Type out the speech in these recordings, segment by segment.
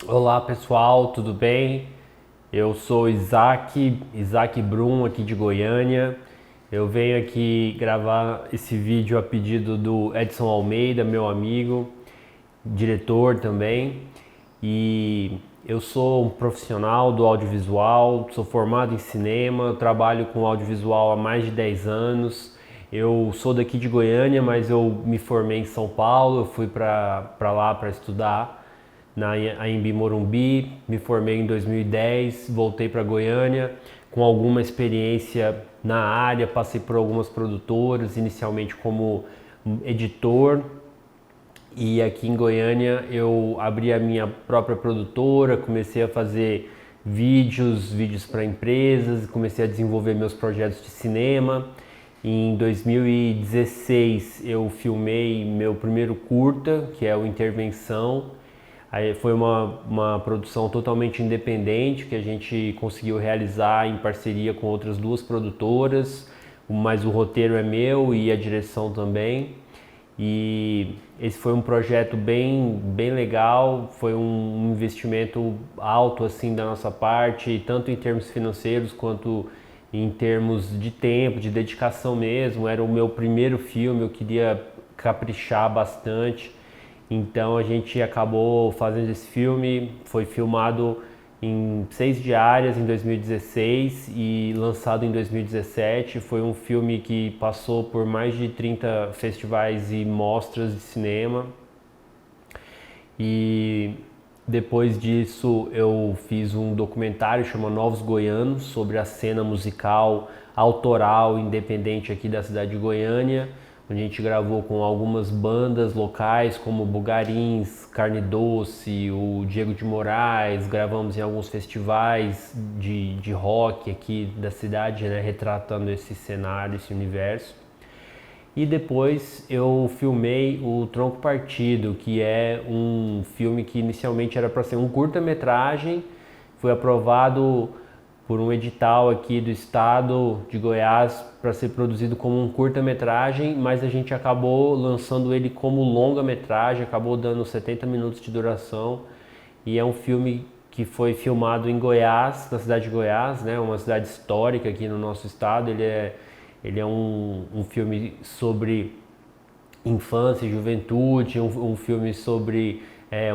Olá pessoal, tudo bem? Eu sou Isaac Brum, aqui de Goiânia. Eu venho aqui gravar esse vídeo a pedido do Edson Almeida, meu amigo, diretor também. E eu sou um profissional do audiovisual, sou formado em cinema, trabalho com audiovisual há mais de 10 anos. Eu sou daqui de Goiânia, mas eu me formei em São Paulo, eu fui para lá para estudar na AMB Morumbi, me formei em 2010, voltei para Goiânia com alguma experiência na área, passei por algumas produtoras, inicialmente como editor, e aqui em Goiânia eu abri a minha própria produtora, comecei a fazer vídeos para empresas, comecei a desenvolver meus projetos de cinema. Em 2016 eu filmei meu primeiro curta, que é o Intervenção. Aí foi uma produção totalmente independente que a gente conseguiu realizar em parceria com outras duas produtoras, mas o roteiro é meu e a direção também. E esse foi um projeto bem legal, foi um investimento alto assim da nossa parte, tanto em termos financeiros quanto em termos de tempo, de dedicação mesmo. Era o meu primeiro filme, eu queria caprichar bastante. Então a gente acabou fazendo esse filme, foi filmado em 6 diárias em 2016 e lançado em 2017. Foi um filme que passou por mais de 30 festivais e mostras de cinema. E depois disso eu fiz um documentário chamado Novos Goianos sobre a cena musical autoral independente aqui da cidade de Goiânia, onde a gente gravou com algumas bandas locais como Bugarins, Carne Doce, o Diego de Moraes, gravamos em alguns festivais de rock aqui da cidade, né, retratando esse cenário, esse universo. E depois eu filmei o Tronco Partido, que é um filme que inicialmente era para ser um curta-metragem, foi aprovado por um edital aqui do estado de Goiás para ser produzido como um curta-metragem, mas a gente acabou lançando ele como longa-metragem, acabou dando 70 minutos de duração, e é um filme que foi filmado em Goiás, na cidade de Goiás, né, uma cidade histórica aqui no nosso estado. Ele é um filme sobre infância e juventude, um filme sobre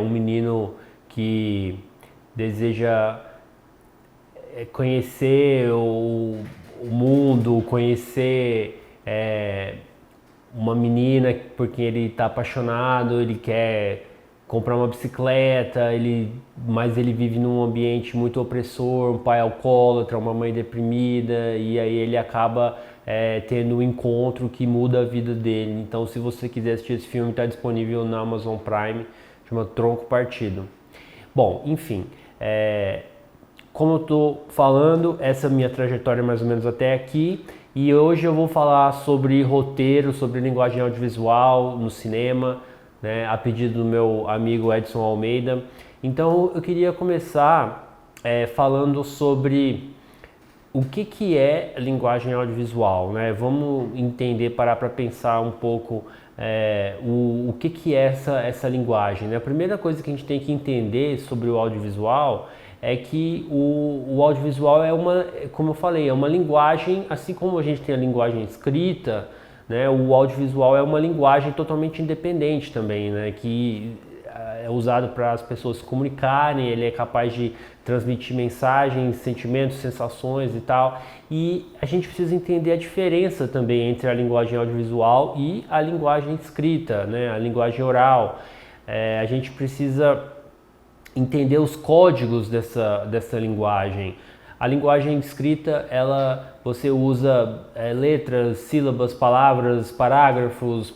um menino que deseja conhecer o mundo, conhecer uma menina por quem ele está apaixonado, ele quer comprar uma bicicleta, mas ele vive num ambiente muito opressor, um pai alcoólatra, uma mãe deprimida, e aí ele acaba tendo um encontro que muda a vida dele. Então, se você quiser assistir esse filme, está disponível na Amazon Prime, chama Tronco Partido. Bom, enfim, como eu estou falando, essa é a minha trajetória mais ou menos até aqui, e hoje eu vou falar sobre roteiro, sobre linguagem audiovisual no cinema, né, a pedido do meu amigo Edson Almeida. Então eu queria começar falando sobre o que é linguagem audiovisual, né? Vamos entender, parar para pensar um pouco o que é essa linguagem, né? A primeira coisa que a gente tem que entender sobre o audiovisual é que o audiovisual é como eu falei, é uma linguagem, assim como a gente tem a linguagem escrita, né? O audiovisual é uma linguagem totalmente independente também, né? Que é usado para as pessoas se comunicarem, ele é capaz de transmitir mensagens, sentimentos, sensações e tal. E a gente precisa entender a diferença também entre a linguagem audiovisual e a linguagem escrita, né? A linguagem oral. A gente precisa entender os códigos dessa linguagem. A linguagem escrita, você usa letras, sílabas, palavras, parágrafos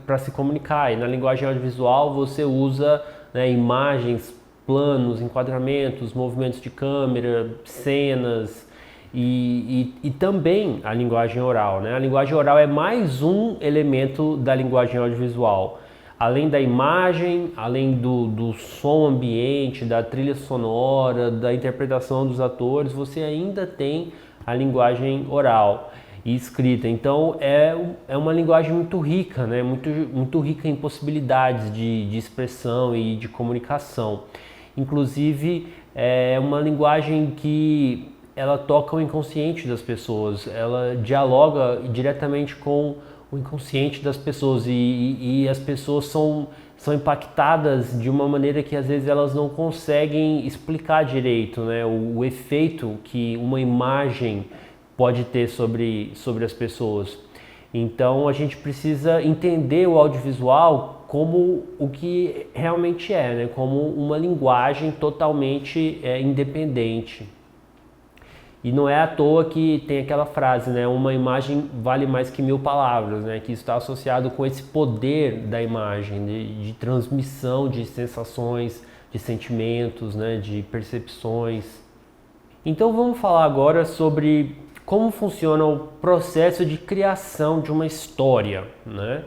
para se comunicar. E na linguagem audiovisual você usa, né, imagens, planos, enquadramentos, movimentos de câmera, cenas e também a linguagem oral, né? A linguagem oral é mais um elemento da linguagem audiovisual. Além da imagem, além do som ambiente, da trilha sonora, da interpretação dos atores, você ainda tem a linguagem oral e escrita. Então é uma linguagem muito rica, né? Muito rica em possibilidades de expressão e de comunicação. inclusive é uma linguagem que ela toca o inconsciente das pessoas, ela dialoga diretamente com o inconsciente das pessoas e as pessoas são impactadas de uma maneira que às vezes elas não conseguem explicar direito, né? O efeito que uma imagem pode ter sobre as pessoas. Então a gente precisa entender o audiovisual como o que realmente é, né? Como uma linguagem totalmente independente. E não é à toa que tem aquela frase, né? Uma imagem vale mais que 1000 palavras, né? Que isso está associado com esse poder da imagem, de transmissão de sensações, de sentimentos, né? De percepções. Então vamos falar agora sobre como funciona o processo de criação de uma história, né?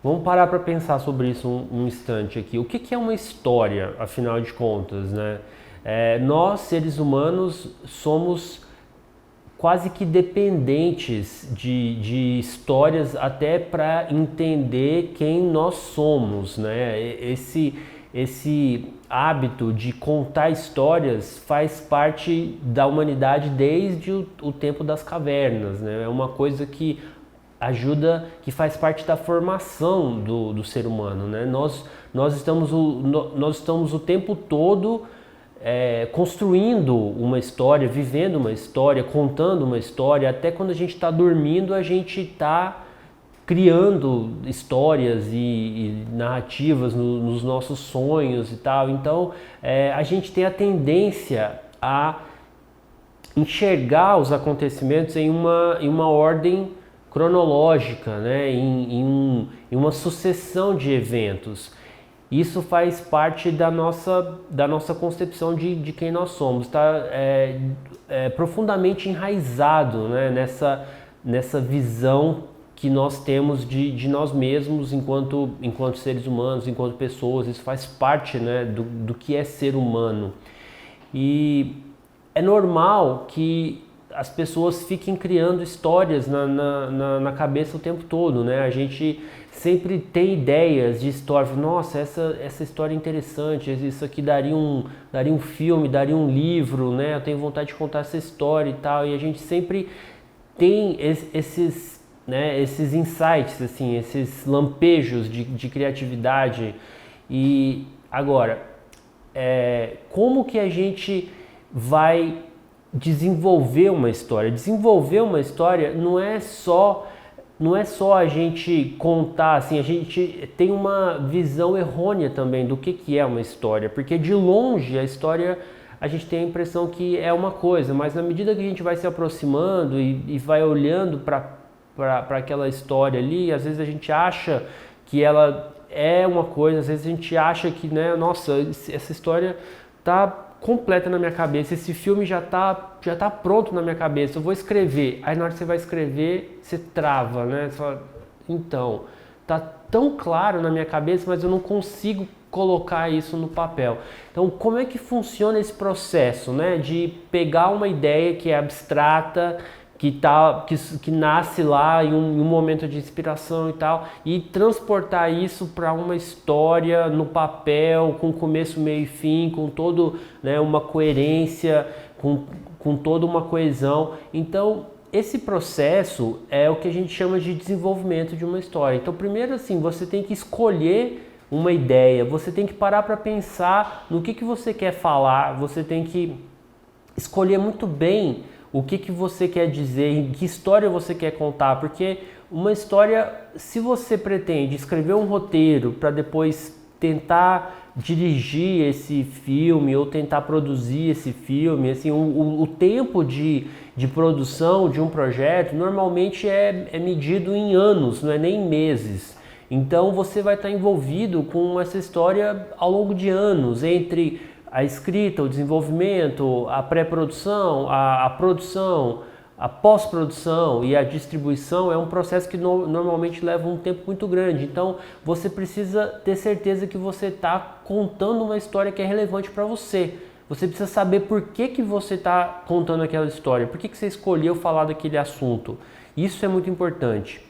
Vamos parar para pensar sobre isso um instante aqui. O que é uma história, afinal de contas, né? Nós, seres humanos, somos quase que dependentes de histórias até para entender quem nós somos, né? Esse hábito de contar histórias faz parte da humanidade desde o tempo das cavernas, né? É uma coisa que ajuda, que faz parte da formação do ser humano, né? Nós estamos o tempo todo construindo uma história, vivendo uma história, contando uma história. Até quando a gente está dormindo, a gente está criando histórias e narrativas nos nossos sonhos e tal. Então a gente tem a tendência a enxergar os acontecimentos em uma ordem cronológica, né? em uma sucessão de eventos. Isso faz parte da nossa concepção de quem nós somos, está profundamente enraizado, né, nessa visão que nós temos de nós mesmos enquanto seres humanos, enquanto pessoas. Isso faz parte, né, do que é ser humano. E é normal que as pessoas fiquem criando histórias na cabeça o tempo todo, né? A gente sempre tem ideias de história. Nossa, essa história é interessante, isso aqui daria um filme, daria um livro, né? Eu tenho vontade de contar essa história e tal. E a gente sempre tem esses insights, assim, esses lampejos de criatividade. E agora, como que a gente vai desenvolver uma história? Desenvolver uma história não é só a gente contar, assim, a gente tem uma visão errônea também do que é uma história, porque de longe a história a gente tem a impressão que é uma coisa, mas na medida que a gente vai se aproximando e vai olhando para aquela história ali, às vezes a gente acha que ela é uma coisa, às vezes a gente acha que, né, nossa, essa história tá completa na minha cabeça, esse filme já tá pronto na minha cabeça, eu vou escrever. Aí na hora que você vai escrever, você trava, né? Você fala, então, tá tão claro na minha cabeça, mas eu não consigo colocar isso no papel. Então, como é que funciona esse processo, né? De pegar uma ideia que é abstrata, que nasce lá em um momento de inspiração e tal, e transportar isso para uma história no papel, com começo, meio e fim, com todo, né, uma coerência, com toda uma coesão. Então, esse processo é o que a gente chama de desenvolvimento de uma história. Então, primeiro, assim, você tem que escolher uma ideia, você tem que parar para pensar no que você quer falar, você tem que escolher muito bem o que você quer dizer, que história você quer contar, porque uma história, se você pretende escrever um roteiro para depois tentar dirigir esse filme ou tentar produzir esse filme, assim, o tempo de produção de um projeto normalmente é medido em anos, não é nem em meses. Então você vai estar envolvido com essa história ao longo de anos, entre a escrita, o desenvolvimento, a pré-produção, a produção, a pós-produção e a distribuição. É um processo que normalmente leva um tempo muito grande. Então você precisa ter certeza que você está contando uma história que é relevante para você. Você precisa saber por que você está contando aquela história, por que você escolheu falar daquele assunto. Isso é muito importante.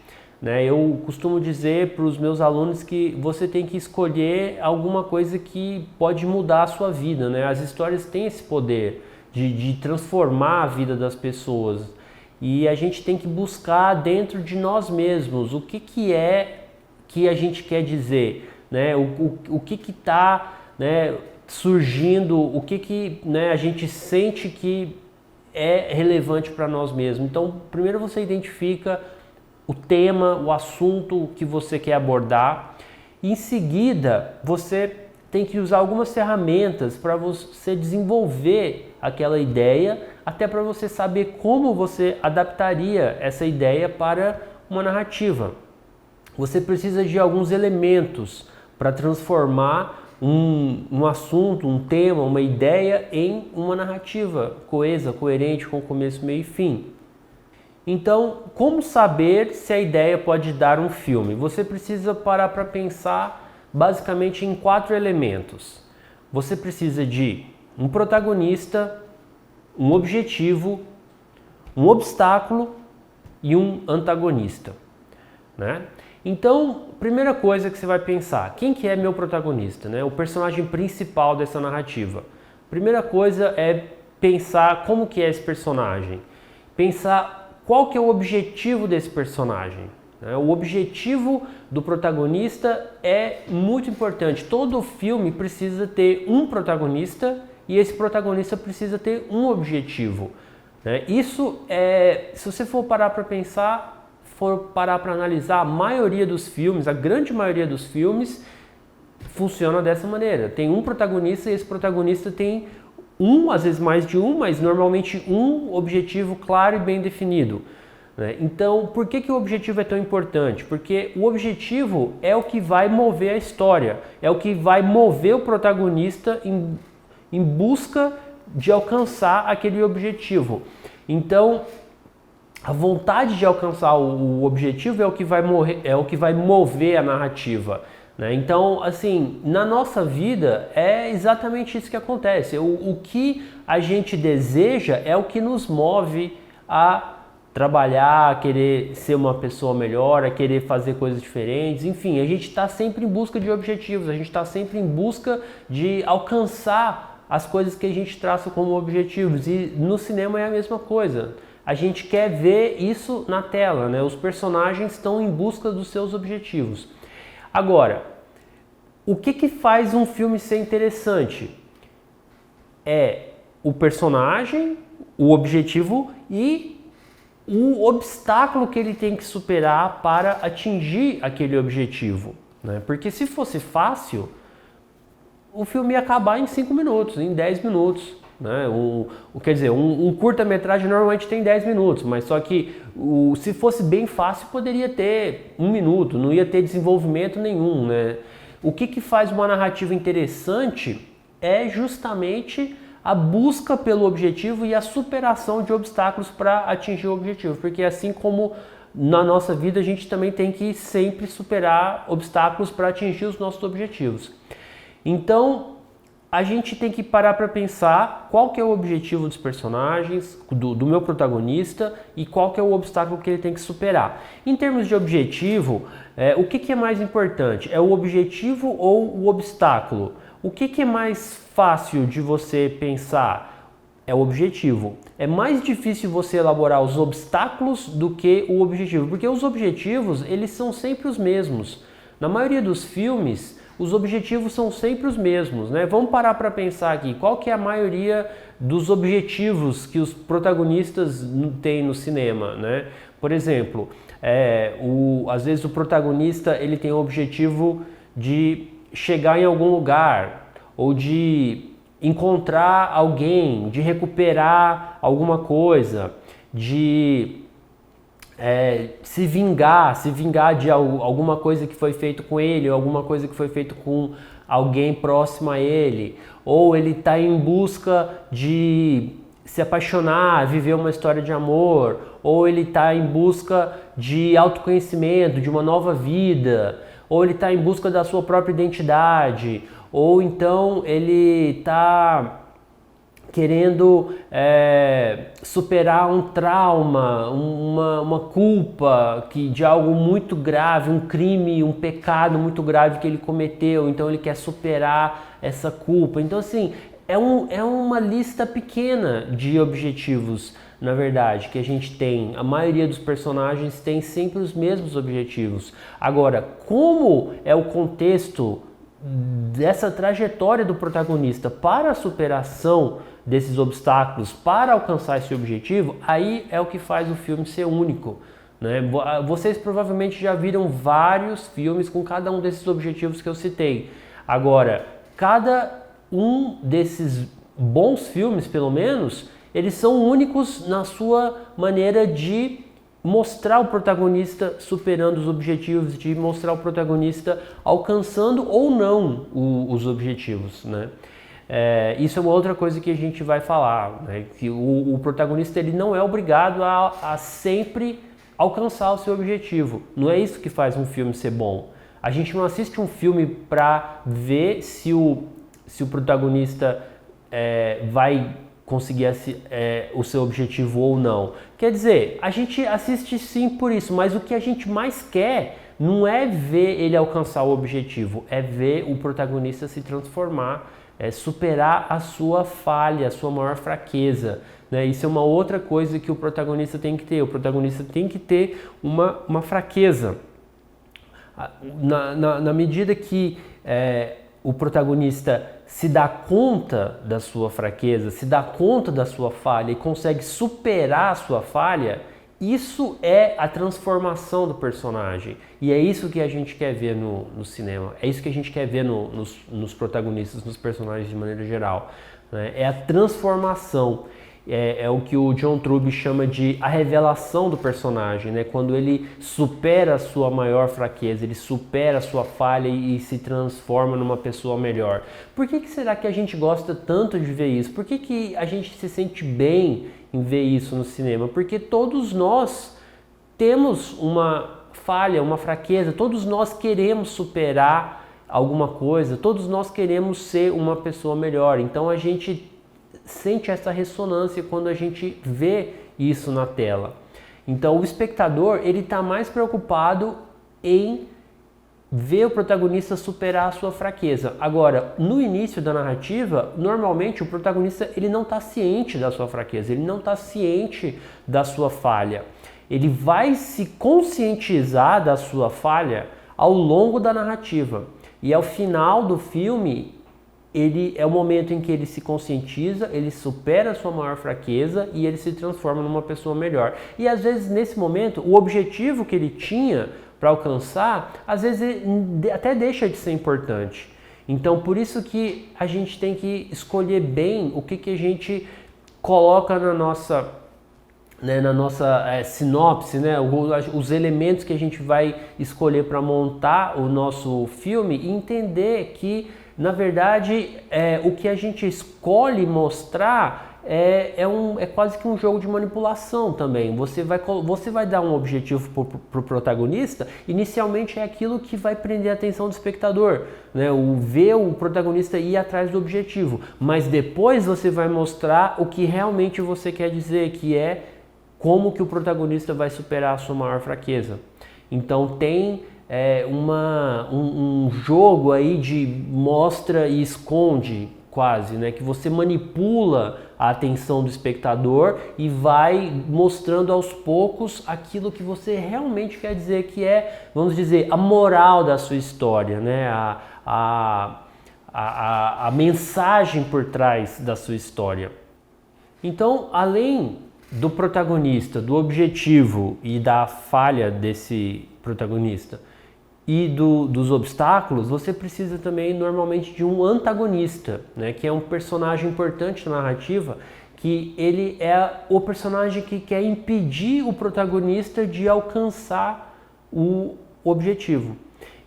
né? Eu costumo dizer para os meus alunos que você tem que escolher alguma coisa que pode mudar a sua vida, né? As histórias têm esse poder de transformar a vida das pessoas. E a gente tem que buscar dentro de nós mesmos o que é que a gente quer dizer, né? O que está, né, surgindo, o que né, a gente sente que é relevante para nós mesmos. Então, primeiro você identifica o tema, o assunto que você quer abordar. Em seguida, você tem que usar algumas ferramentas para você desenvolver aquela ideia, até para você saber como você adaptaria essa ideia para uma narrativa. Você precisa de alguns elementos para transformar um assunto, um tema, uma ideia em uma narrativa coesa, coerente, com começo, meio e fim. Então, como saber se a ideia pode dar um filme? Você precisa parar para pensar basicamente em 4 elementos. Você precisa de um protagonista, um objetivo, um obstáculo e um antagonista, né? Então, primeira coisa que você vai pensar, quem que é meu protagonista, né? O personagem principal dessa narrativa. Primeira coisa é pensar como que é esse personagem. Pensar qual que é o objetivo desse personagem. Né? O objetivo do protagonista é muito importante. Todo filme precisa ter um protagonista e esse protagonista precisa ter um objetivo. Né? Isso é, se você for parar para pensar, for parar para analisar, a maioria dos filmes, a grande maioria dos filmes, funciona dessa maneira. Tem um protagonista e esse protagonista tem às vezes mais de um, mas normalmente um objetivo claro e bem definido. Né? Então, por que o objetivo é tão importante? Porque o objetivo é o que vai mover a história, é o que vai mover o protagonista em busca de alcançar aquele objetivo. Então, a vontade de alcançar o objetivo é o que vai mover a narrativa. Né? Então, assim, na nossa vida é exatamente isso que acontece. O que a gente deseja é o que nos move a trabalhar, a querer ser uma pessoa melhor, a querer fazer coisas diferentes. Enfim, a gente está sempre em busca de objetivos, a gente está sempre em busca de alcançar as coisas que a gente traça como objetivos. E no cinema é a mesma coisa. A gente quer ver isso na tela, né? Os personagens estão em busca dos seus objetivos. Agora, o que faz um filme ser interessante? É o personagem, o objetivo e o obstáculo que ele tem que superar para atingir aquele objetivo. Né? Porque se fosse fácil, o filme ia acabar em 5 minutos, em 10 minutos. Né? Quer dizer, um curta-metragem normalmente tem 10 minutos, mas só que se fosse bem fácil poderia ter 1 minuto, não ia ter desenvolvimento nenhum. Né? O que faz uma narrativa interessante é justamente a busca pelo objetivo e a superação de obstáculos para atingir o objetivo, porque assim como na nossa vida a gente também tem que sempre superar obstáculos para atingir os nossos objetivos. Então, a gente tem que parar para pensar qual que é o objetivo dos personagens, do meu protagonista e qual que é o obstáculo que ele tem que superar. Em termos de objetivo, o que é mais importante? É o objetivo ou o obstáculo? O que é mais fácil de você pensar? É o objetivo. É mais difícil você elaborar os obstáculos do que o objetivo, porque os objetivos, eles são sempre os mesmos. Na maioria dos filmes, os objetivos são sempre os mesmos, né? Vamos parar para pensar aqui, qual que é a maioria dos objetivos que os protagonistas têm no cinema, né? Por exemplo, às vezes o protagonista ele tem o objetivo de chegar em algum lugar, ou de encontrar alguém, de recuperar alguma coisa, de se vingar de alguma coisa que foi feito com ele, ou alguma coisa que foi feito com alguém próximo a ele, ou ele está em busca de se apaixonar, viver uma história de amor, ou ele está em busca de autoconhecimento, de uma nova vida, ou ele está em busca da sua própria identidade, ou então ele está querendo superar um trauma, uma culpa de algo muito grave, um crime, um pecado muito grave que ele cometeu, então ele quer superar essa culpa. Então assim, é uma lista pequena de objetivos, na verdade, que a gente tem. A maioria dos personagens tem sempre os mesmos objetivos. Agora, como é o contexto dessa trajetória do protagonista para a superação desses obstáculos, para alcançar esse objetivo, aí é o que faz o filme ser único, né? Vocês provavelmente já viram vários filmes com cada um desses objetivos que eu citei. Agora, cada um desses bons filmes, pelo menos, eles são únicos na sua maneira de mostrar o protagonista superando os objetivos, de mostrar o protagonista alcançando ou não os objetivos, né? Isso é uma outra coisa que a gente vai falar, né? Que o protagonista ele não é obrigado a sempre alcançar o seu objetivo. Não é isso que faz um filme ser bom. A gente não assiste um filme para ver se o protagonista vai conseguir o seu objetivo ou não. Quer dizer, a gente assiste sim por isso, mas o que a gente mais quer não é ver ele alcançar o objetivo, é ver o protagonista se transformar, superar a sua falha, a sua maior fraqueza, né? Isso é uma outra coisa que o protagonista tem que ter. O protagonista tem que ter uma fraqueza. Na medida que o protagonista se dá conta da sua fraqueza, se dá conta da sua falha e consegue superar a sua falha, isso é a transformação do personagem. E é isso que a gente quer ver no cinema, é isso que a gente quer ver nos protagonistas, nos personagens de maneira geral, né? É a transformação. É o que o John Truby chama de a revelação do personagem, né? Quando ele supera a sua maior fraqueza, ele supera a sua falha e se transforma numa pessoa melhor. Por que será que a gente gosta tanto de ver isso? Por que a gente se sente bem em ver isso no cinema? Porque todos nós temos uma falha, uma fraqueza, todos nós queremos superar alguma coisa, todos nós queremos ser uma pessoa melhor. Então a gente sente essa ressonância quando a gente vê isso na tela. Então o espectador ele está mais preocupado em ver o protagonista superar a sua fraqueza. Agora, no início da narrativa, normalmente o protagonista ele não está ciente da sua fraqueza, ele não está ciente da sua falha. Ele vai se conscientizar da sua falha ao longo da narrativa. E ao final do filme, ele é o momento em que ele se conscientiza, ele supera a sua maior fraqueza e ele se transforma numa pessoa melhor. E às vezes nesse momento, o objetivo que ele tinha para alcançar, às vezes ele até deixa de ser importante. Então por isso que a gente tem que escolher bem o que a gente coloca na nossa sinopse, né? Os elementos que a gente vai escolher para montar o nosso filme e entender que na verdade, o que a gente escolhe mostrar é quase que um jogo de manipulação também. Você vai dar um objetivo para o protagonista, inicialmente é aquilo que vai prender a atenção do espectador, né? Ver o protagonista ir atrás do objetivo, mas depois você vai mostrar o que realmente você quer dizer, que é como que o protagonista vai superar a sua maior fraqueza. Então tem um jogo aí de mostra e esconde quase, né? Que você manipula a atenção do espectador e vai mostrando aos poucos aquilo que você realmente quer dizer, que é, vamos dizer, a moral da sua história, né? A mensagem por trás da sua história. Então, além do protagonista, do objetivo e da falha desse protagonista, e dos obstáculos, você precisa também normalmente de um antagonista, né, que é um personagem importante na narrativa, que ele é o personagem que quer impedir o protagonista de alcançar o objetivo.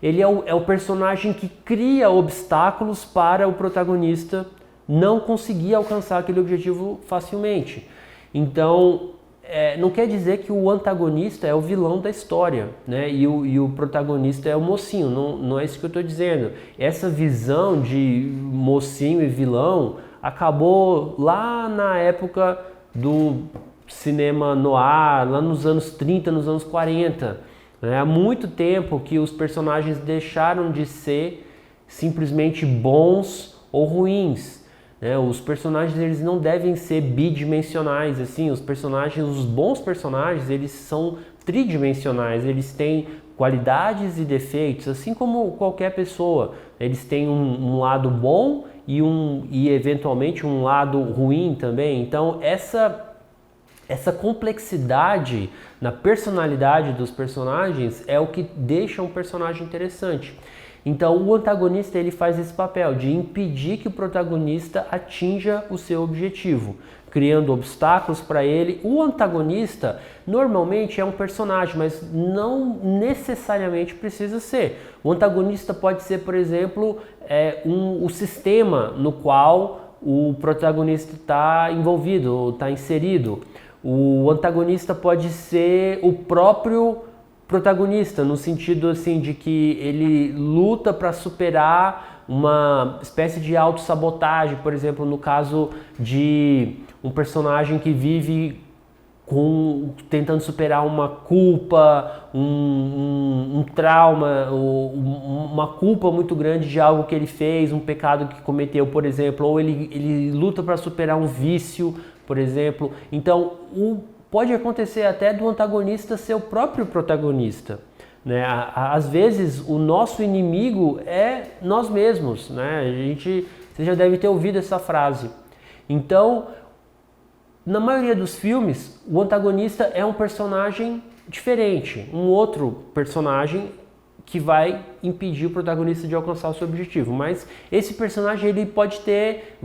Ele é o personagem que cria obstáculos para o protagonista não conseguir alcançar aquele objetivo facilmente. Então, não quer dizer que o antagonista é o vilão da história, né? E o protagonista é o mocinho, não é isso que eu estou dizendo. Essa visão de mocinho e vilão, acabou lá na época do cinema noir, lá nos anos 30, nos anos 40. Né? Há muito tempo que os personagens deixaram de ser simplesmente bons ou ruins. Né? Os personagens, eles não devem ser bidimensionais, assim, os bons personagens, eles são tridimensionais, eles têm qualidades e defeitos, assim como qualquer pessoa. Eles têm um lado bom e eventualmente um lado ruim também. Então essa complexidade na personalidade dos personagens é o que deixa um personagem interessante. Então o antagonista, ele faz esse papel de impedir que o protagonista atinja o seu objetivo, criando obstáculos para ele. O antagonista normalmente é um personagem, mas não necessariamente precisa ser. O antagonista pode ser, por exemplo, o sistema no qual o protagonista está envolvido, está inserido. O antagonista pode ser o próprio protagonista, no sentido assim de que ele luta para superar uma espécie de autossabotagem, por exemplo, no caso de um personagem que vive tentando superar uma culpa, um trauma, uma culpa muito grande de algo que ele fez, um pecado que cometeu, por exemplo, ou ele luta para superar um vício, por exemplo. Então, pode acontecer até do antagonista ser o próprio protagonista. Né? Às vezes, o nosso inimigo é nós mesmos. Né? Você já deve ter ouvido essa frase. Então, na maioria dos filmes, o antagonista é um personagem diferente, um outro personagem que vai impedir o protagonista de alcançar o seu objetivo. Mas esse personagem, ele pode ter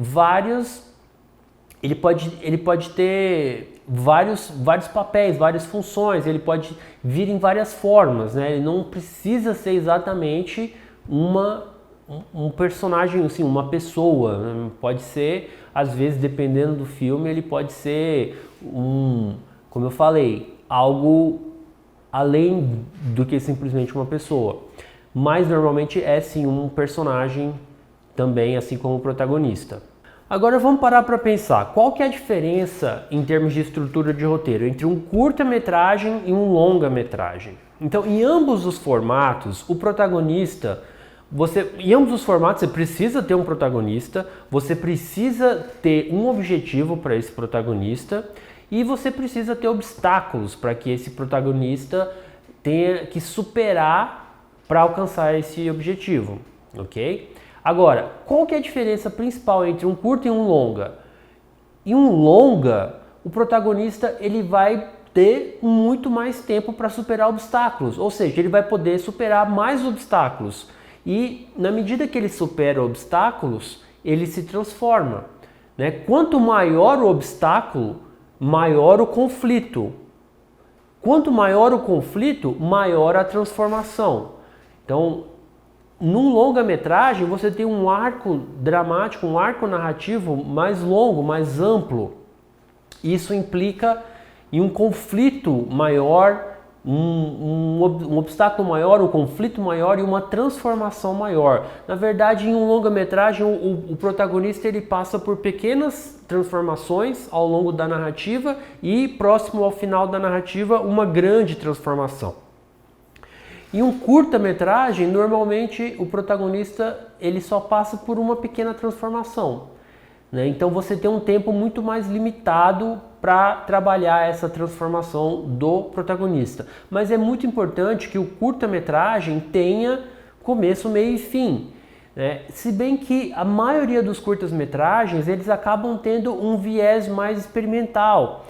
ter vários papéis, várias funções, ele pode vir em várias formas, né? Ele não precisa ser exatamente um personagem, assim, uma pessoa, né? Pode ser, às vezes, dependendo do filme, ele pode ser como eu falei, algo além do que simplesmente uma pessoa. Mas normalmente é sim um personagem também, assim como o protagonista. Agora vamos parar para pensar, qual que é a diferença em termos de estrutura de roteiro entre um curta-metragem e um longa-metragem? Então, em ambos os formatos, o protagonista, em ambos os formatos você precisa ter um protagonista, você precisa ter um objetivo para esse protagonista e você precisa ter obstáculos para que esse protagonista tenha que superar para alcançar esse objetivo, ok? Agora, qual que é a diferença principal entre um curta e um longa? Em um longa, o protagonista ele vai ter muito mais tempo para superar obstáculos, ou seja, ele vai poder superar mais obstáculos. E na medida que ele supera obstáculos, ele se transforma. Né? Quanto maior o obstáculo, maior o conflito. Quanto maior o conflito, maior a transformação. Então, num longa-metragem, você tem um arco dramático, um arco narrativo mais longo, mais amplo. Isso implica em um conflito maior, um obstáculo maior, um conflito maior e uma transformação maior. Na verdade, em um longa-metragem, o protagonista ele passa por pequenas transformações ao longo da narrativa e, próximo ao final da narrativa, uma grande transformação. Em um curta-metragem, normalmente o protagonista ele só passa por uma pequena transformação. Né? Então você tem um tempo muito mais limitado para trabalhar essa transformação do protagonista. Mas é muito importante que o curta-metragem tenha começo, meio e fim. Né? Se bem que a maioria dos curtas-metragens eles acabam tendo um viés mais experimental.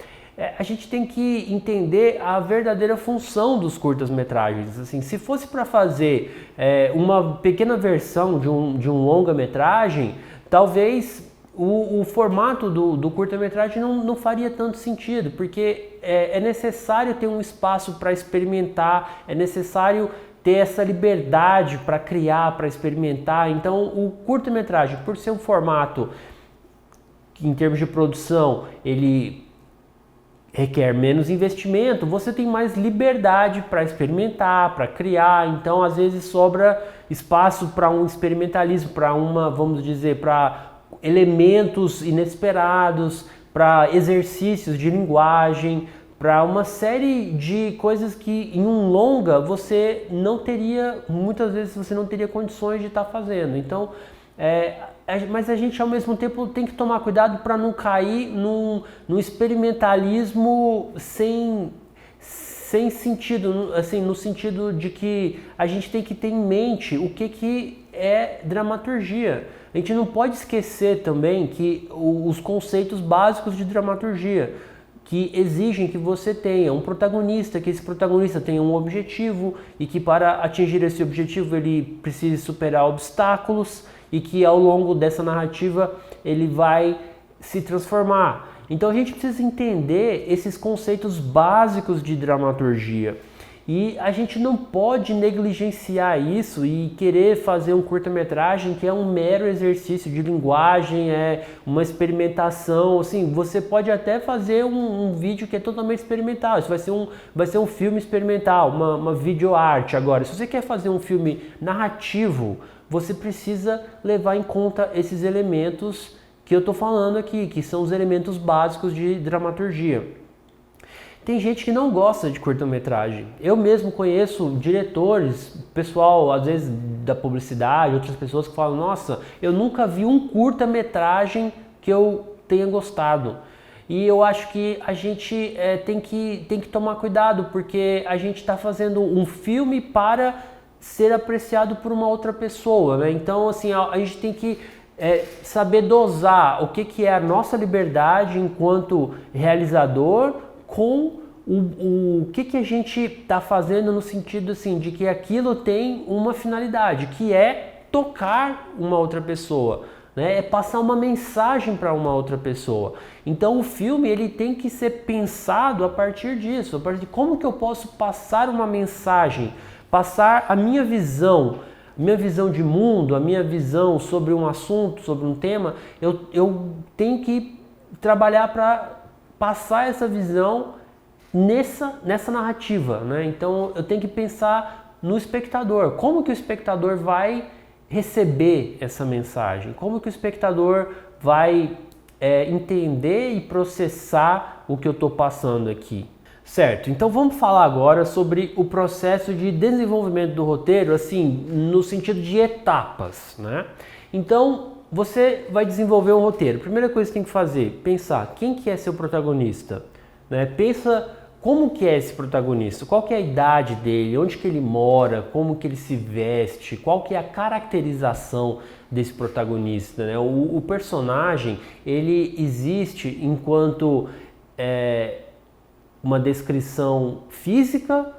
A gente tem que entender a verdadeira função dos curtas-metragens. Assim, se fosse para fazer uma pequena versão de um longa-metragem, talvez o formato do curta-metragem não faria tanto sentido, porque é necessário ter um espaço para experimentar, é necessário ter essa liberdade para criar, para experimentar. Então, o curta-metragem, por ser um formato que, em termos de produção, ele requer menos investimento, você tem mais liberdade para experimentar, para criar. Então, às vezes sobra espaço para um experimentalismo, para vamos dizer, para elementos inesperados, para exercícios de linguagem, para uma série de coisas que em um longa você não teria, muitas vezes você não teria condições de estar fazendo. Então, mas a gente ao mesmo tempo tem que tomar cuidado para não cair num experimentalismo sem sentido, assim, no sentido de que a gente tem que ter em mente o que é dramaturgia. A gente não pode esquecer também que os conceitos básicos de dramaturgia, que exigem que você tenha um protagonista, que esse protagonista tenha um objetivo e que para atingir esse objetivo ele precise superar obstáculos e que ao longo dessa narrativa ele vai se transformar. Então a gente precisa entender esses conceitos básicos de dramaturgia e a gente não pode negligenciar isso e querer fazer um curta-metragem que é um mero exercício de linguagem, é uma experimentação. Assim, você pode até fazer um vídeo que é totalmente experimental, isso vai ser um filme experimental, uma videoarte. Agora, se você quer fazer um filme narrativo, você precisa levar em conta esses elementos que eu estou falando aqui, que são os elementos básicos de dramaturgia. Tem gente que não gosta de curta-metragem. Eu mesmo conheço diretores, pessoal, às vezes da publicidade, outras pessoas que falam: nossa, eu nunca vi um curta-metragem que eu tenha gostado. E eu acho que a gente tem que tomar cuidado, porque a gente está fazendo um filme para ser apreciado por uma outra pessoa, né? Então, assim, a gente tem que saber dosar o que é a nossa liberdade enquanto realizador com o que a gente está fazendo, no sentido assim, de que aquilo tem uma finalidade, que é tocar uma outra pessoa, né? É passar uma mensagem para uma outra pessoa. Então o filme ele tem que ser pensado a partir disso, a partir de como que eu posso passar uma mensagem, passar a minha visão de mundo, a minha visão sobre um assunto, sobre um tema. Eu tenho que trabalhar para passar essa visão nessa narrativa, né? Então eu tenho que pensar no espectador, como que o espectador vai receber essa mensagem, como que o espectador vai entender e processar o que eu estou passando aqui. Certo, então vamos falar agora sobre o processo de desenvolvimento do roteiro, assim, no sentido de etapas, né? Então, você vai desenvolver um roteiro. Primeira coisa que você tem que fazer, pensar quem que é seu protagonista, né? Pensa como que é esse protagonista, qual que é a idade dele, onde que ele mora, como que ele se veste, qual que é a caracterização desse protagonista, né? O personagem, ele existe enquanto uma descrição física,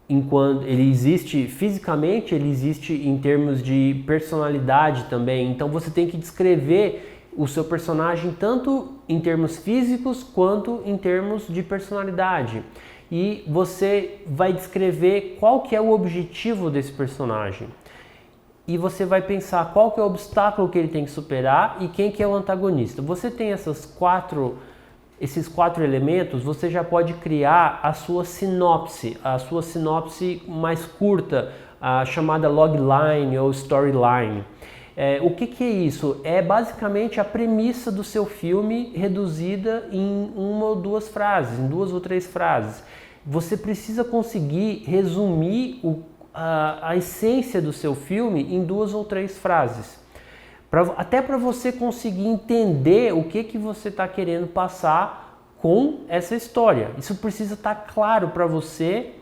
enquanto ele existe fisicamente, ele existe em termos de personalidade também. Então você tem que descrever o seu personagem tanto em termos físicos quanto em termos de personalidade. E você vai descrever qual que é o objetivo desse personagem. E você vai pensar qual que é o obstáculo que ele tem que superar e quem que é o antagonista. Você tem esses quatro elementos, você já pode criar a sua sinopse mais curta, a chamada logline ou storyline. O que é isso? É basicamente a premissa do seu filme reduzida em uma ou duas frases, em duas ou três frases. Você precisa conseguir resumir a essência do seu filme em duas ou três frases. Até para você conseguir entender o que você está querendo passar com essa história. Isso precisa estar claro para você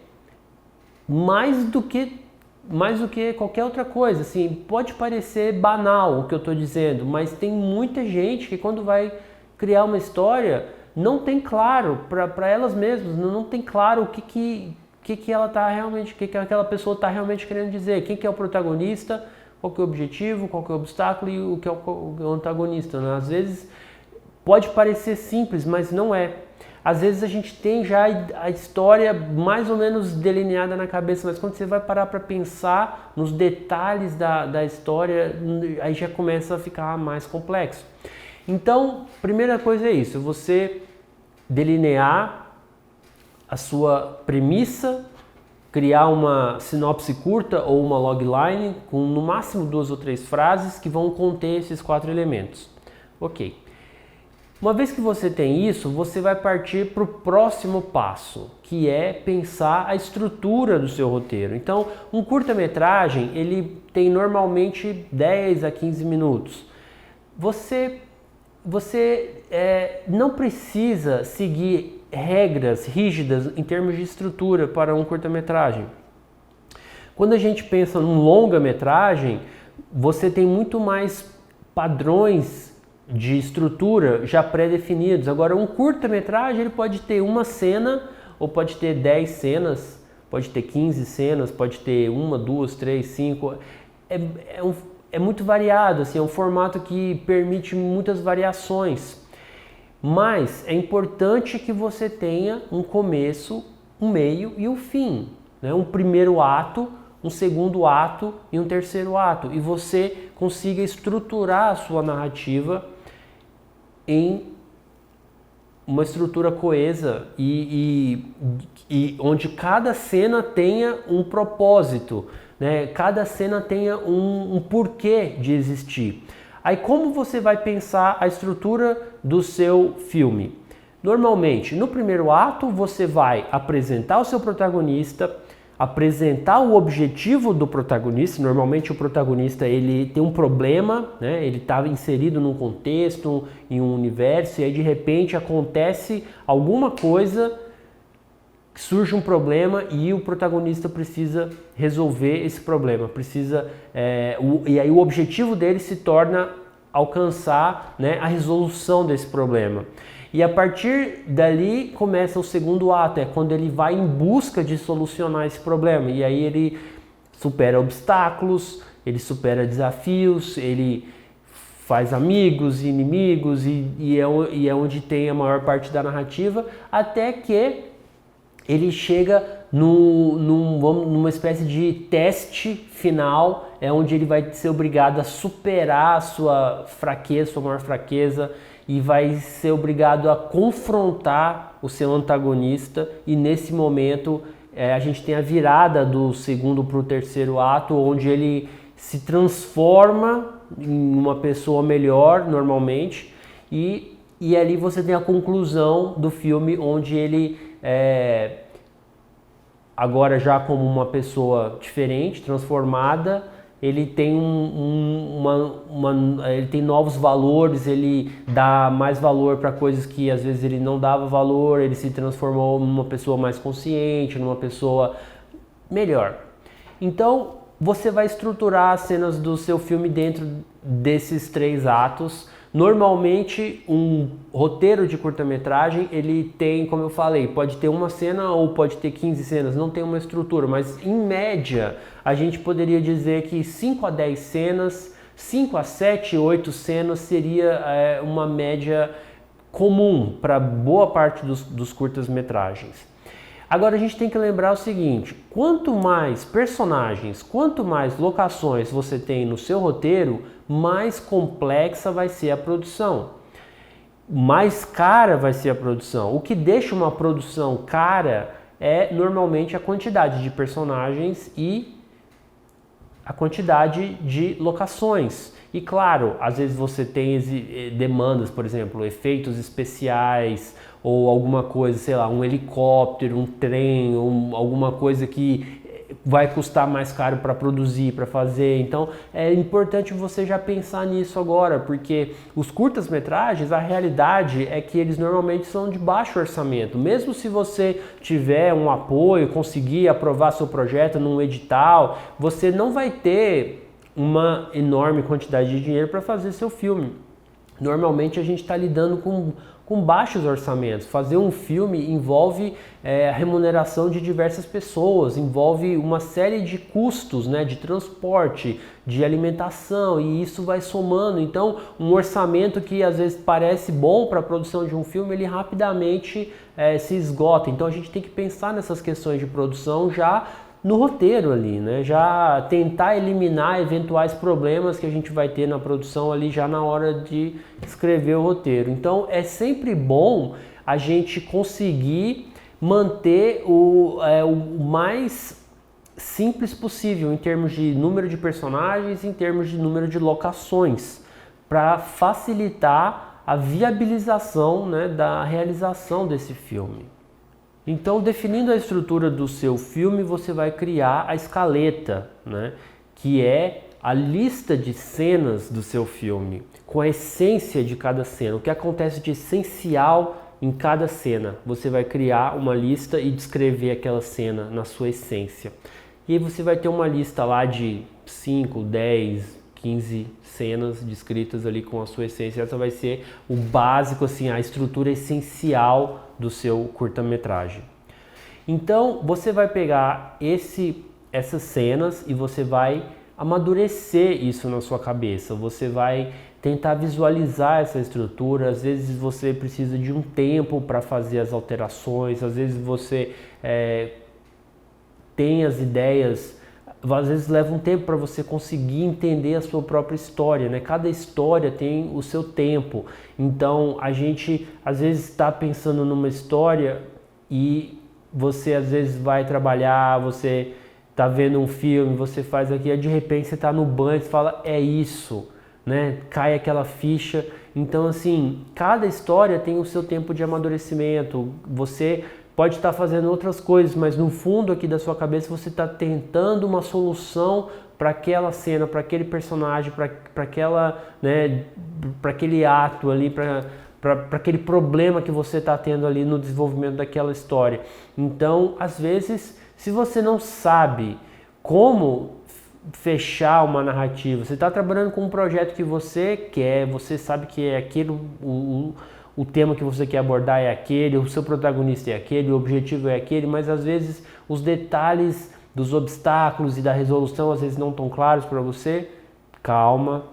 mais do que qualquer outra coisa. Assim, pode parecer banal o que eu estou dizendo, mas tem muita gente que quando vai criar uma história não tem claro para elas mesmas, não tem claro o que ela tá realmente, o que aquela pessoa está realmente querendo dizer, quem que é o protagonista, qual que é o objetivo, qual que é o obstáculo e o que é o antagonista, né? Às vezes pode parecer simples, mas não é. Às vezes a gente tem já a história mais ou menos delineada na cabeça, mas quando você vai parar para pensar nos detalhes da história, aí já começa a ficar mais complexo. Então, primeira coisa é isso, você delinear a sua premissa, criar uma sinopse curta ou uma logline com no máximo duas ou três frases que vão conter esses quatro elementos. Ok. Uma vez que você tem isso, você vai partir para o próximo passo, que é pensar a estrutura do seu roteiro. Então, um curta-metragem, ele tem normalmente 10 a 15 minutos. Você não precisa seguir regras rígidas em termos de estrutura para um curta-metragem. Quando a gente pensa num longa-metragem, você tem muito mais padrões de estrutura já pré-definidos. Agora, um curta-metragem ele pode ter uma cena, ou pode ter 10 cenas, pode ter 15 cenas, pode ter 1, 2, 3, 5. É muito variado, assim, é um formato que permite muitas variações. Mas é importante que você tenha um começo, um meio e um fim, né? Um primeiro ato, um segundo ato e um terceiro ato. E você consiga estruturar a sua narrativa em uma estrutura coesa e onde cada cena tenha um propósito, né? Cada cena tenha um porquê de existir. Aí como você vai pensar a estrutura do seu filme? Normalmente, no primeiro ato, você vai apresentar o seu protagonista, apresentar o objetivo do protagonista. Normalmente o protagonista ele tem um problema, né? Ele está inserido num contexto, em um universo, e aí de repente acontece alguma coisa, surge um problema e o protagonista precisa resolver esse problema, e aí o objetivo dele se torna alcançar, né, a resolução desse problema. E a partir dali começa o segundo ato, é quando ele vai em busca de solucionar esse problema. E aí ele supera obstáculos, ele supera desafios, ele faz amigos e inimigos e é onde tem a maior parte da narrativa, até que ele chega numa espécie de teste final, é onde ele vai ser obrigado a superar a sua fraqueza, sua maior fraqueza, e vai ser obrigado a confrontar o seu antagonista, e nesse momento a gente tem a virada do segundo para o terceiro ato, onde ele se transforma em uma pessoa melhor, normalmente, e ali você tem a conclusão do filme, onde ele, agora já como uma pessoa diferente, transformada, ele tem ele tem novos valores, ele dá mais valor para coisas que às vezes ele não dava valor, ele se transformou numa pessoa mais consciente, numa pessoa melhor. Então, você vai estruturar as cenas do seu filme dentro desses 3 atos. Normalmente, um roteiro de curta-metragem, ele tem, como eu falei, pode ter uma cena ou pode ter 15 cenas, não tem uma estrutura, mas em média, a gente poderia dizer que 5 a 10 cenas, 5 a 7, 8 cenas seria uma média comum para boa parte dos curtas-metragens. Agora a gente tem que lembrar o seguinte, quanto mais personagens, quanto mais locações você tem no seu roteiro, mais complexa vai ser a produção, mais cara vai ser a produção. O que deixa uma produção cara é normalmente a quantidade de personagens e a quantidade de locações. E claro, às vezes você tem demandas, por exemplo, efeitos especiais ou alguma coisa, sei lá, um helicóptero, um trem, ou alguma coisa que vai custar mais caro para produzir, para fazer. Então é importante você já pensar nisso agora, porque os curtas-metragens, a realidade é que eles normalmente são de baixo orçamento. Mesmo se você tiver um apoio, conseguir aprovar seu projeto num edital, você não vai ter uma enorme quantidade de dinheiro para fazer seu filme. Normalmente a gente está lidando com baixos orçamentos. Fazer um filme envolve a remuneração de diversas pessoas, envolve uma série de custos, né, de transporte, de alimentação, e isso vai somando. Então, um orçamento que às vezes parece bom para a produção de um filme, ele rapidamente se esgota. Então, a gente tem que pensar nessas questões de produção já no roteiro ali, né? Já tentar eliminar eventuais problemas que a gente vai ter na produção ali já na hora de escrever o roteiro. Então é sempre bom a gente conseguir manter o mais simples possível em termos de número de personagens, em termos de número de locações, para facilitar a viabilização, né, da realização desse filme. Então, definindo a estrutura do seu filme, você vai criar a escaleta, né, que é a lista de cenas do seu filme, com a essência de cada cena, o que acontece de essencial em cada cena. Você vai criar uma lista e descrever aquela cena na sua essência. E aí você vai ter uma lista lá de 5, 10, 15 cenas descritas ali com a sua essência. Essa vai ser o básico, assim, a estrutura essencial do seu curta-metragem. Então, você vai pegar essas cenas e você vai amadurecer isso na sua cabeça. Você vai tentar visualizar essa estrutura. Às vezes você precisa de um tempo para fazer as alterações, às vezes você tem as ideias, às vezes leva um tempo para você conseguir entender a sua própria história, né? Cada história tem o seu tempo. Então a gente às vezes está pensando numa história e você às vezes vai trabalhar, você está vendo um filme, você faz aqui, de repente você está no banho e fala, é isso, né? Cai aquela ficha. Então assim, cada história tem o seu tempo de amadurecimento. Você pode estar fazendo outras coisas, mas no fundo aqui da sua cabeça você está tentando uma solução para aquela cena, para aquele personagem, para aquela, né, para aquele ato ali, para aquele problema que você está tendo ali no desenvolvimento daquela história. Então, às vezes, se você não sabe como fechar uma narrativa, você está trabalhando com um projeto que você quer, você sabe que é aquele o tema que você quer abordar é aquele, o seu protagonista é aquele, o objetivo é aquele, mas às vezes os detalhes dos obstáculos e da resolução às vezes não estão claros para você. Calma,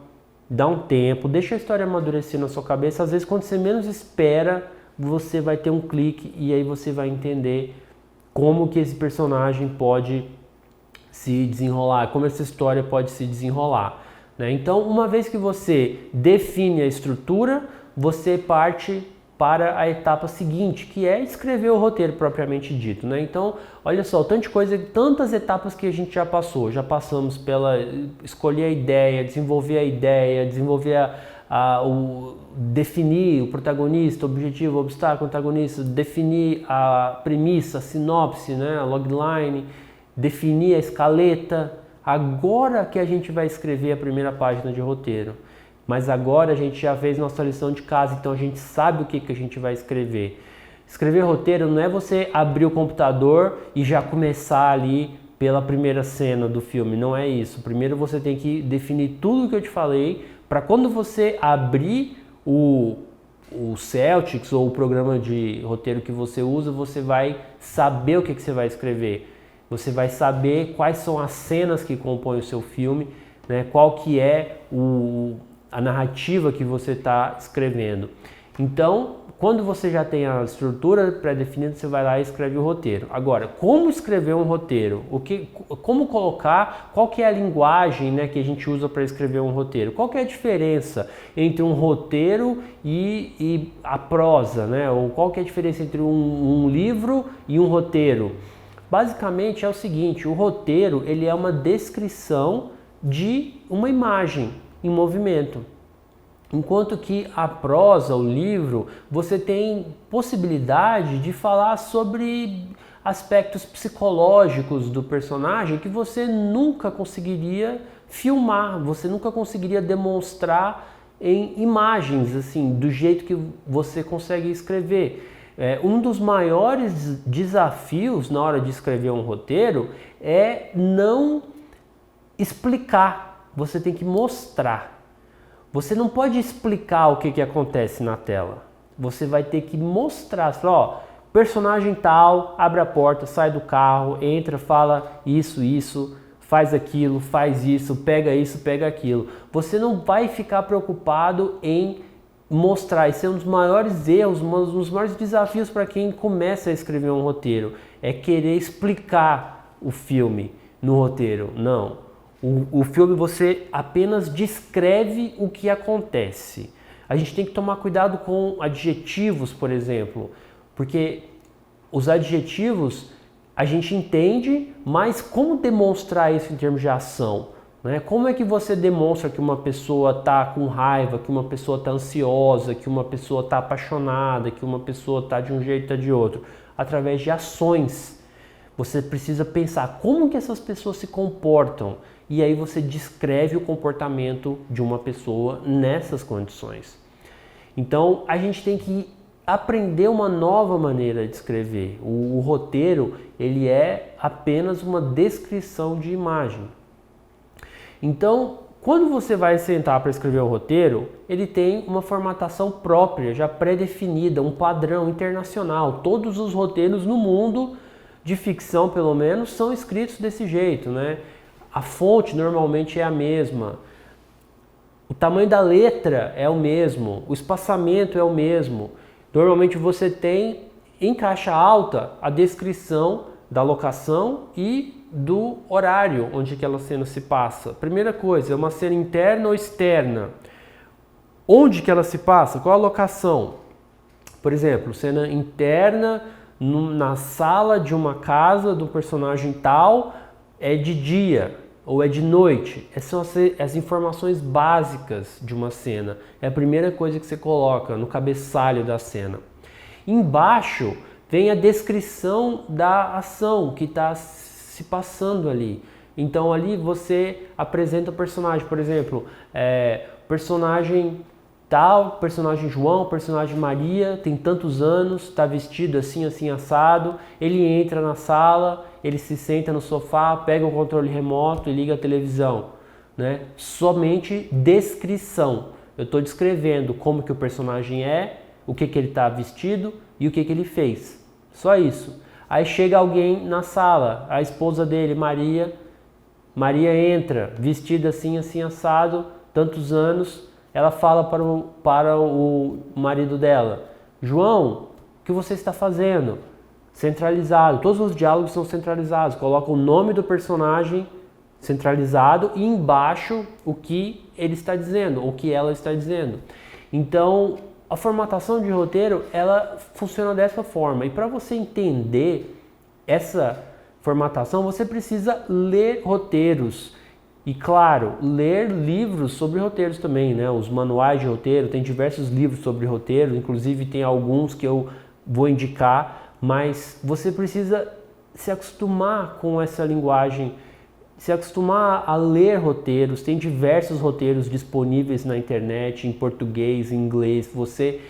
dá um tempo, deixa a história amadurecer na sua cabeça. Às vezes quando você menos espera, você vai ter um clique e aí você vai entender como que esse personagem pode se desenrolar, como essa história pode se desenrolar, né? Então, uma vez que você define a estrutura, você parte para a etapa seguinte, que é escrever o roteiro propriamente dito, né? Então, olha só, tantas etapas que a gente já passou. Já passamos pela escolher a ideia, desenvolver definir o protagonista, objetivo, obstáculo, antagonista, definir a premissa, a sinopse, né? A logline, definir a escaleta. Agora que a gente vai escrever a primeira página de roteiro. Mas agora a gente já fez nossa lição de casa, então a gente sabe o que a gente vai escrever. Escrever roteiro não é você abrir o computador e já começar ali pela primeira cena do filme, não é isso. Primeiro você tem que definir tudo o que eu te falei, para quando você abrir o Celtics ou o programa de roteiro que você usa, você vai saber o que você vai escrever. Você vai saber quais são as cenas que compõem o seu filme, né? Qual que é a narrativa que você está escrevendo. Então, quando você já tem a estrutura pré-definida, você vai lá e escreve o roteiro. Agora, como escrever um roteiro? Como colocar, qual que é a linguagem, né, que a gente usa para escrever um roteiro? Qual que é a diferença entre um roteiro e a prosa, né? Ou qual que é a diferença entre um livro e um roteiro? Basicamente é o seguinte, o roteiro ele é uma descrição de uma imagem em movimento. Enquanto que a prosa, o livro, você tem possibilidade de falar sobre aspectos psicológicos do personagem que você nunca conseguiria filmar, você nunca conseguiria demonstrar em imagens, assim, do jeito que você consegue escrever. Um dos maiores desafios na hora de escrever um roteiro é não explicar, você tem que mostrar. Você não pode explicar o que acontece na tela. Você vai ter que mostrar. Você fala, ó, personagem tal, abre a porta, sai do carro, entra, fala isso, faz aquilo, faz isso, pega aquilo. Você não vai ficar preocupado em mostrar. Esse é um dos maiores erros, um dos maiores desafios para quem começa a escrever um roteiro. É querer explicar o filme no roteiro. Não. O filme você apenas descreve o que acontece. A gente tem que tomar cuidado com adjetivos, por exemplo, porque os adjetivos a gente entende, mas como demonstrar isso em termos de ação? né? Como é que você demonstra que uma pessoa está com raiva, que uma pessoa está ansiosa, que uma pessoa está apaixonada, que uma pessoa está de um jeito ou de outro? Através de ações. Você precisa pensar como que essas pessoas se comportam e aí você descreve o comportamento de uma pessoa nessas condições. Então a gente tem que aprender uma nova maneira de escrever. O roteiro, ele é apenas uma descrição de imagem. Então, quando você vai sentar para escrever o roteiro, ele tem uma formatação própria, já pré-definida, um padrão internacional. Todos os roteiros no mundo, de ficção pelo menos, são escritos desse jeito, né? A fonte normalmente é a mesma, o tamanho da letra é o mesmo, o espaçamento é o mesmo. Normalmente você tem em caixa alta a descrição da locação e do horário onde aquela cena se passa. Primeira coisa, é uma cena interna ou externa? Onde que ela se passa? Qual a locação? Por exemplo, cena interna na sala de uma casa do personagem tal, é de dia ou é de noite. Essas são as informações básicas de uma cena. É a primeira coisa que você coloca no cabeçalho da cena. Embaixo vem a descrição da ação que está se passando ali. Então ali você apresenta o personagem, por exemplo, personagem tal, personagem João, personagem Maria, tem tantos anos, está vestido assim, assim, assado, ele entra na sala, ele se senta no sofá, pega o controle remoto e liga a televisão, né? Somente descrição. Eu estou descrevendo como que o personagem é, o que que ele está vestido e o que que ele fez. Só isso. Aí chega alguém na sala, a esposa dele, Maria entra, vestida assim, assim, assado, tantos anos. Ela fala para o marido dela: João, o que você está fazendo? Centralizado. Todos os diálogos são centralizados. Coloca o nome do personagem centralizado e embaixo o que ele está dizendo, o que ela está dizendo. Então, a formatação de roteiro, ela funciona dessa forma. E para você entender essa formatação, você precisa ler roteiros. E claro, ler livros sobre roteiros também, né? Os manuais de roteiro, tem diversos livros sobre roteiro, inclusive tem alguns que eu vou indicar, mas você precisa se acostumar com essa linguagem, se acostumar a ler roteiros. Tem diversos roteiros disponíveis na internet, em português, em inglês. Você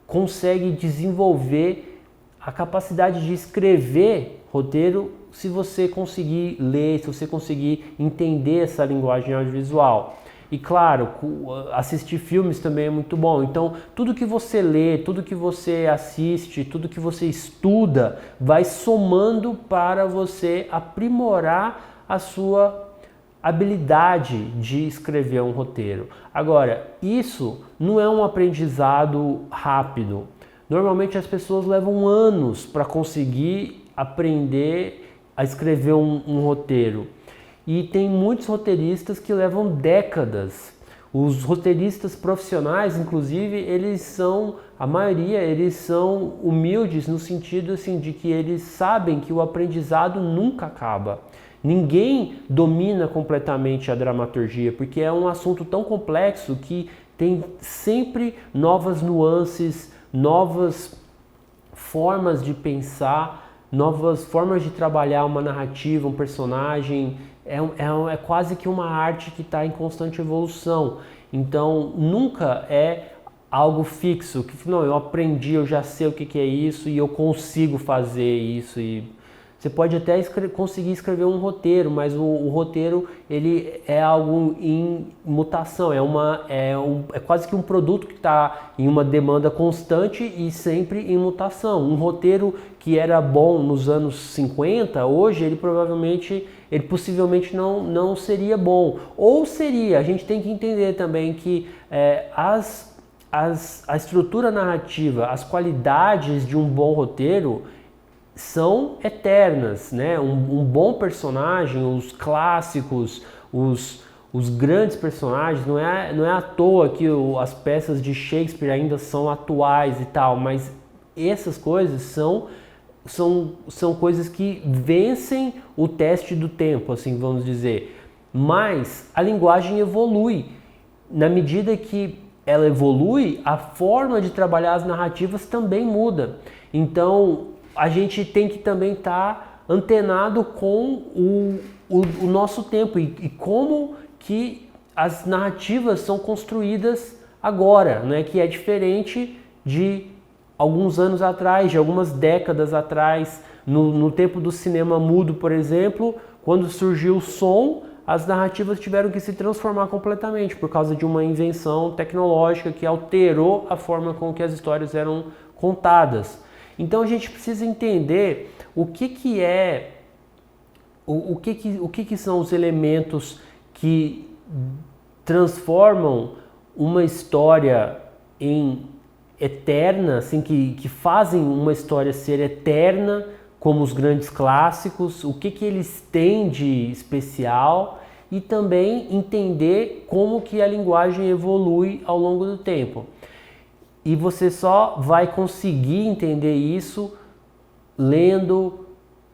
consegue desenvolver a capacidade de escrever roteiro se você conseguir ler, se você conseguir entender essa linguagem audiovisual. E claro, assistir filmes também é muito bom. Então, tudo que você lê, tudo que você assiste, tudo que você estuda, vai somando para você aprimorar a sua habilidade de escrever um roteiro. Agora, isso não é um aprendizado rápido. Normalmente as pessoas levam anos para conseguir aprender a escrever um roteiro. E tem muitos roteiristas que levam décadas. Os roteiristas profissionais, inclusive, a maioria, eles são humildes no sentido assim, de que eles sabem que o aprendizado nunca acaba. Ninguém domina completamente a dramaturgia, porque é um assunto tão complexo que tem sempre novas nuances, novas formas de pensar, novas formas de trabalhar uma narrativa, um personagem. É quase que uma arte que está em constante evolução. Então nunca é algo fixo, que não, eu aprendi, eu já sei o que é isso e eu consigo fazer isso. E você pode até conseguir escrever um roteiro, mas o roteiro ele é algo em mutação, é quase que um produto que está em uma demanda constante e sempre em mutação. Um roteiro que era bom nos anos 50, hoje ele possivelmente não seria bom. Ou seria, a gente tem que entender também que a estrutura narrativa, as qualidades de um bom roteiro são eternas, né? Um bom personagem, os clássicos, os grandes personagens, não é à toa que as peças de Shakespeare ainda são atuais e tal, mas essas coisas são coisas que vencem o teste do tempo, assim vamos dizer. mas a linguagem evolui. Na medida que ela evolui, a forma de trabalhar as narrativas também muda. Então, a gente tem que também estar antenado com o nosso tempo e como que as narrativas são construídas agora, né? Que é diferente de alguns anos atrás, de algumas décadas atrás. No tempo do cinema mudo, por exemplo, quando surgiu o som, as narrativas tiveram que se transformar completamente por causa de uma invenção tecnológica que alterou a forma com que as histórias eram contadas. Então a gente precisa entender o que é, o que são os elementos que transformam uma história em eterna, assim, que fazem uma história ser eterna, como os grandes clássicos, o que eles têm de especial, e também entender como que a linguagem evolui ao longo do tempo. E você só vai conseguir entender isso lendo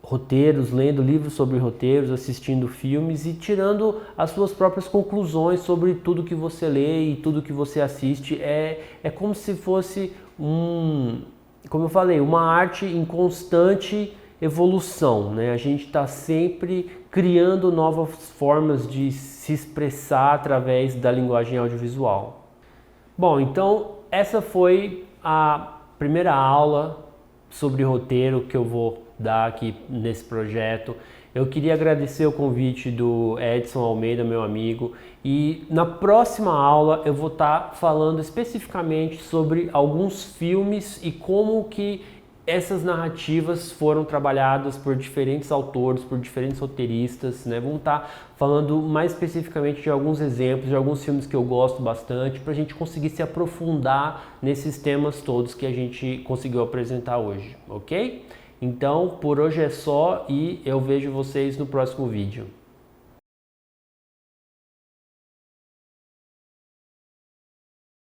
roteiros, lendo livros sobre roteiros, assistindo filmes e tirando as suas próprias conclusões sobre tudo que você lê e tudo que você assiste. É como se fosse como eu falei, uma arte em constante evolução, né? A gente está sempre criando novas formas de se expressar através da linguagem audiovisual. Bom, então essa foi a primeira aula sobre roteiro que eu vou dar aqui nesse projeto. Eu queria agradecer o convite do Edson Almeida, meu amigo, e na próxima aula eu vou estar falando especificamente sobre alguns filmes e como que essas narrativas foram trabalhadas por diferentes autores, por diferentes roteiristas, né? Vamos estar falando mais especificamente de alguns exemplos, de alguns filmes que eu gosto bastante, para a gente conseguir se aprofundar nesses temas todos que a gente conseguiu apresentar hoje, ok? Então, por hoje é só e eu vejo vocês no próximo vídeo.